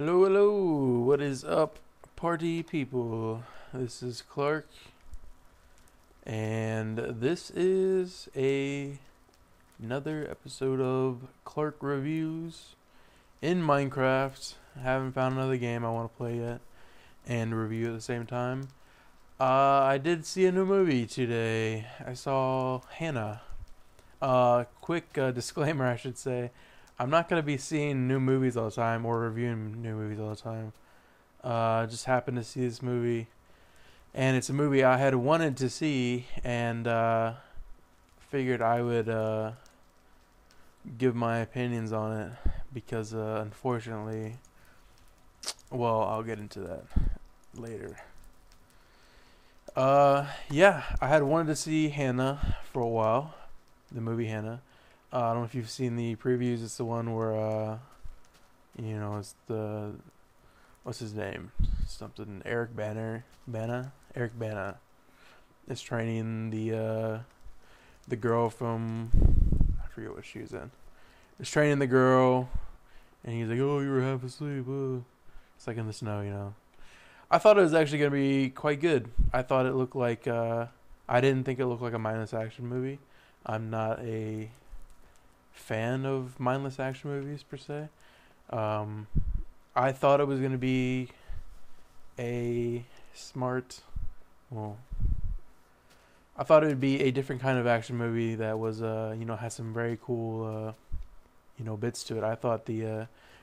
Hello, hello. What is up, party people? This is Clark, and this is another episode of Clark Reviews in Minecraft. I haven't found another game I want to play yet and review at the same time. I did see a new movie today. I saw Hanna. Quick disclaimer, I should say. I'm not gonna be seeing new movies all the time or reviewing new movies all the time. Just happened to see this movie, and it's a movie I had wanted to see, and figured I would give my opinions on it because, unfortunately, well, I'll get into that later. Yeah, I had wanted to see Hannah for a while, the movie Hannah. I don't know if you've seen the previews. It's the one where, it's the what's his name? Something Eric Eric Bana is training the girl from I forget what she was in. Is training the girl, and he's like, "Oh, you were half asleep." It's like in the snow. I thought it was actually gonna be quite good. I thought it looked like I didn't think it looked like a mindless action movie. I'm not a fan of mindless action movies per se. I thought it was going to be a smart, well, I thought it would be a different kind of action movie that was, has some very cool, bits to it. I thought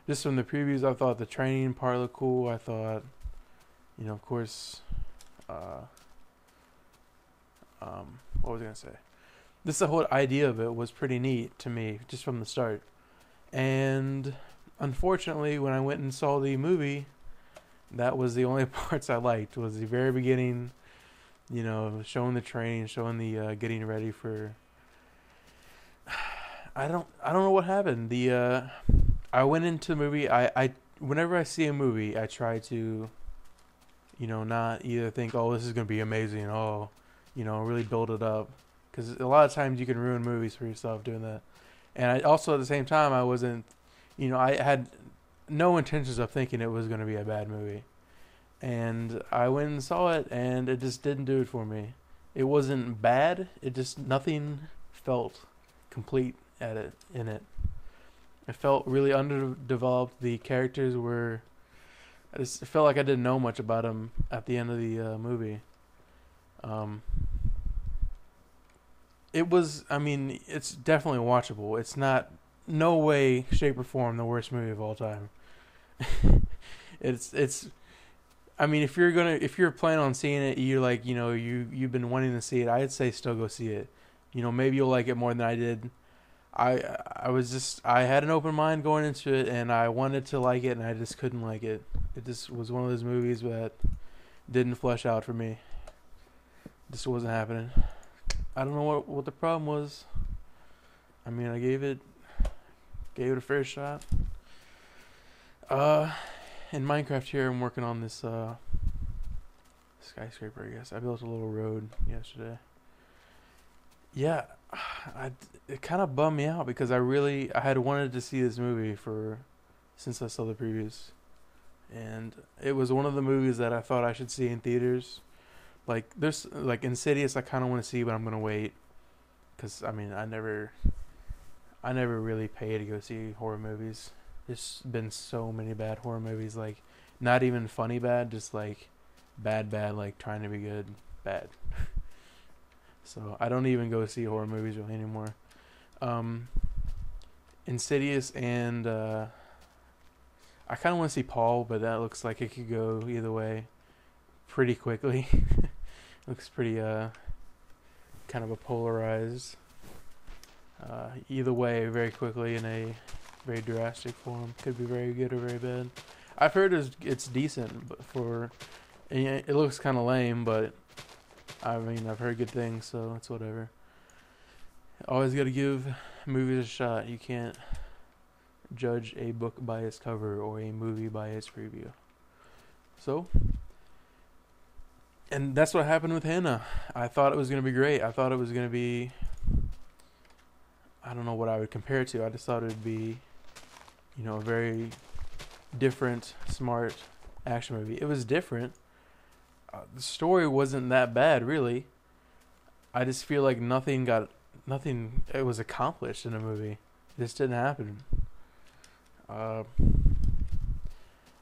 just from the previews, I thought the training part looked cool. I thought, of course, what was I going to say? The whole idea of it was pretty neat to me, just from the start. And unfortunately, when I went and saw the movie, that was the only parts I liked. Was the very beginning, showing the training, showing the getting ready for. I don't know what happened. I went into the movie. I whenever I see a movie, I try to, not either think, oh, this is gonna be amazing, oh, really build it up. Because a lot of times you can ruin movies for yourself doing that. And I also, at the same time, I wasn't, I had no intentions of thinking it was going to be a bad movie. And I went and saw it, and it just didn't do it for me. It wasn't bad. It just, nothing felt complete in it. It felt really underdeveloped. The characters were, I just felt like I didn't know much about them at the end of the movie. It was, it's definitely watchable. It's not, no way, shape, or form the worst movie of all time. it's, if you're planning on seeing it, you're like, you've been wanting to see it, I'd say still go see it. Maybe you'll like it more than I did. I had an open mind going into it, and I wanted to like it, and I just couldn't like it. It just was one of those movies that didn't flesh out for me. Just wasn't happening. I don't know what the problem was. I gave it a fair shot. In Minecraft here, I'm working on this skyscraper, I guess. I built a little road yesterday. Yeah, it kind of bummed me out because I had wanted to see this movie since I saw the previews. And it was one of the movies that I thought I should see in theaters. Like, there's, like, Insidious I kind of want to see, but I'm going to wait. Because, I never really pay to go see horror movies. There's been so many bad horror movies. Like, not even funny bad, just, like, bad, like, trying to be good, bad. So, I don't even go see horror movies really anymore. Insidious and, I kind of want to see Paul, but that looks like it could go either way pretty quickly. Looks pretty kind of a polarized either way very quickly in a very drastic form. Could be very good or very bad. I've heard it's decent, but it looks kind of lame, but I've heard good things, so it's whatever. Always got to give movies a shot. You can't judge a book by its cover or a movie by its preview. So, and that's what happened with Hannah. I thought it was going to be great. I thought it was going to be, I don't know what I would compare it to. I just thought it would be, a very different, smart action movie. It was different. The story wasn't that bad, really. I just feel like nothing. It was accomplished in the movie. It just didn't happen. Uh,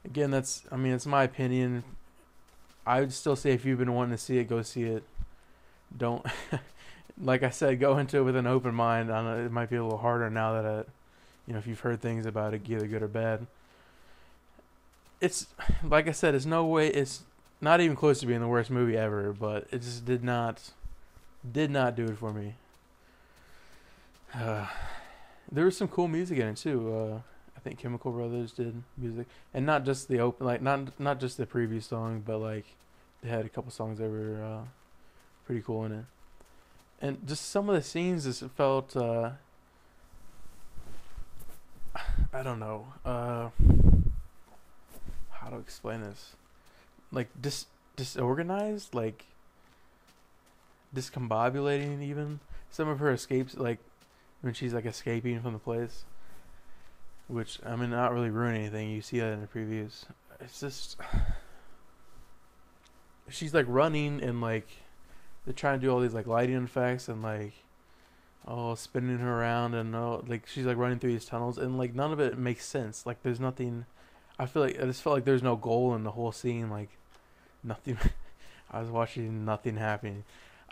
Again, it's my opinion. I would still say if you've been wanting to see it, go see it. Don't, like I said, go into it with an open mind. I know it might be a little harder now that if you've heard things about it, either good or bad. It's like I said, it's no way. It's not even close to being the worst movie ever, but it just did not do it for me. There was some cool music in it too. I think Chemical Brothers did music, and not just the open, like not just the previous song, but like they had a couple songs that were pretty cool in it, and just some of the scenes just felt I don't know how to explain this, like disorganized, like discombobulating even. Some of her escapes, like when she's like escaping from the place, which I mean, not really ruin anything. You see that in the previews. It's just she's like running and like they're trying to do all these like lighting effects and like spinning her around and like she's like running through these tunnels and like none of it makes sense. Like there's nothing. I just felt like there's no goal in the whole scene. Like nothing. I was watching nothing happening.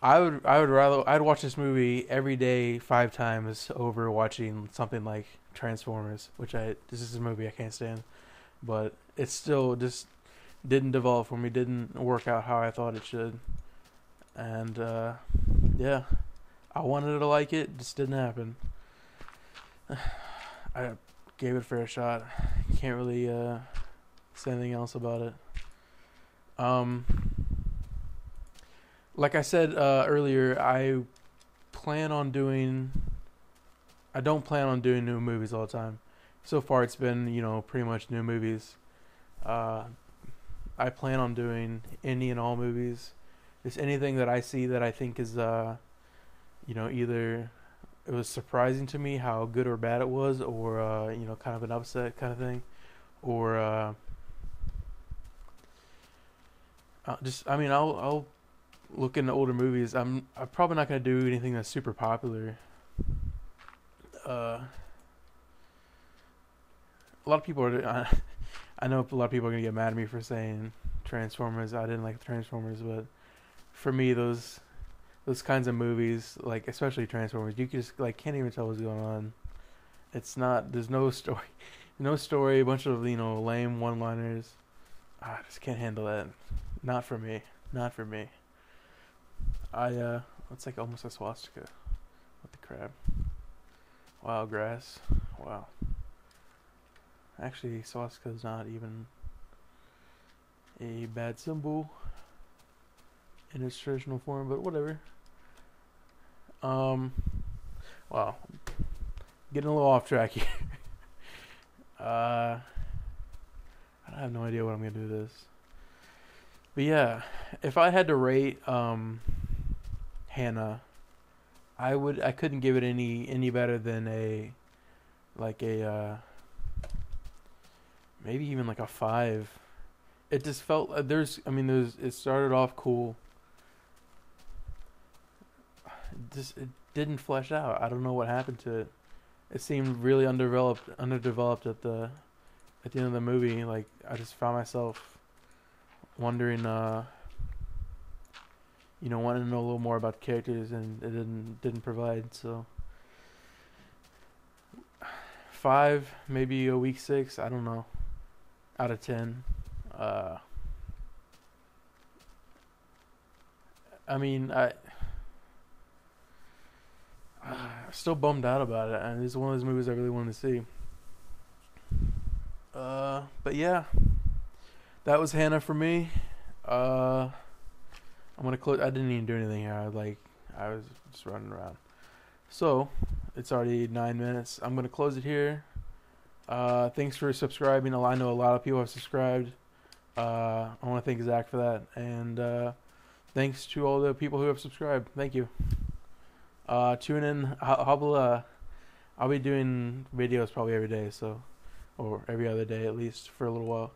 I'd watch this movie every day 5 times over watching something like Transformers, this is a movie I can't stand, but it still just didn't develop for me, didn't work out how I thought it should, and yeah, I wanted to like it, just didn't happen. I gave it a fair shot. Can't really say anything else about it. Like I said earlier, I don't plan on doing new movies all the time. So far, it's been, pretty much new movies. I plan on doing any and all movies. Just anything that I see that I think is, either it was surprising to me how good or bad it was, or, kind of an upset kind of thing. Or, I'll look into older movies. I'm probably not going to do anything that's super popular. A lot of people are. I know a lot of people are gonna get mad at me for saying Transformers. I didn't like Transformers, but for me, those kinds of movies, like especially Transformers, you just like can't even tell what's going on. It's not. There's no story. No story. A bunch of lame one-liners. I just can't handle that. Not for me. Not for me. It's like almost a swastika. What the crap? Wow, grass. Wow. Actually, swastika is not even a bad symbol in its traditional form, but whatever. Wow. Getting a little off track here. I have no idea what I'm gonna do with this. But yeah, if I had to rate Hanna, I couldn't give it any better than maybe even like a 5. It just felt it started off cool. It didn't flesh out. I don't know what happened to it. It seemed really underdeveloped at the end of the movie. Like I just found myself wondering wanting to know a little more about the characters, and it didn't provide. So 5, maybe a weak 6. I don't know. Out of 10. I'm still bummed out about it, and it's one of those movies I really wanted to see. But yeah, that was Hanna for me. I'm gonna close. I didn't even do anything here. I was just running around. So it's already 9 minutes. I'm gonna close it here. Thanks for subscribing. I know a lot of people have subscribed. I want to thank Zack for that, and thanks to all the people who have subscribed. Thank you. Tune in. I'll be doing videos probably every day, so or every other day at least for a little while.